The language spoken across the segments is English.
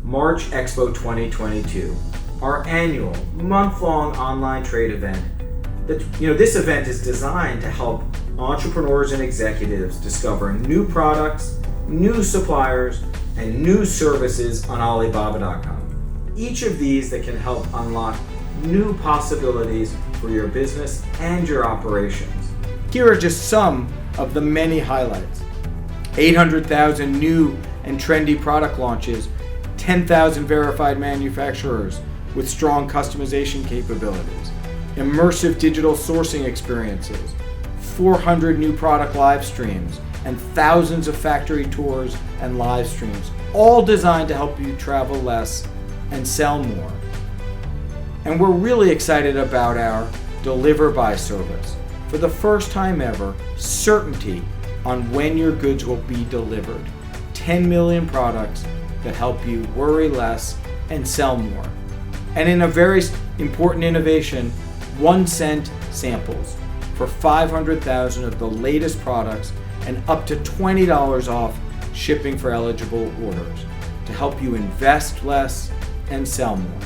March Expo 2022, our annual month-long online trade event. This event is designed to help entrepreneurs and executives discover new products, new suppliers, and new services on Alibaba.com. Each of these that can help unlock new possibilities for your business and your operations. Here are just some of the many highlights. 800,000 new and trendy product launches, 10,000 verified manufacturers with strong customization capabilities, immersive digital sourcing experiences, 400 new product live streams, and thousands of factory tours and live streams, all designed to help you travel less and sell more. And we're really excited about our Deliver By service. For the first time ever, certainty on when your goods will be delivered. 10 million products that help you worry less and sell more. And in a very important innovation, 1 cent samples for 500,000 of the latest products and up to $20 off shipping for eligible orders to help you invest less and sell more.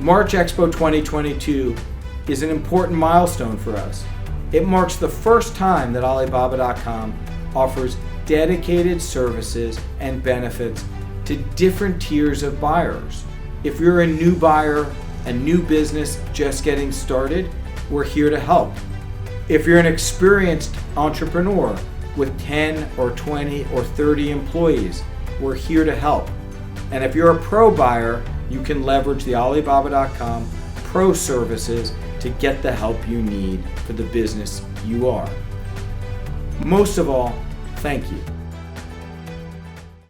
March Expo 2022 is an important milestone for us. It marks the first time that Alibaba.com offers dedicated services and benefits to different tiers of buyers. If you're a new buyer, a new business just getting started, we're here to help. If you're an experienced entrepreneur with 10 or 20 or 30 employees, we're here to help. And if you're a pro buyer, you can leverage the Alibaba.com pro services to get the help you need for the business you are. Most of all, thank you.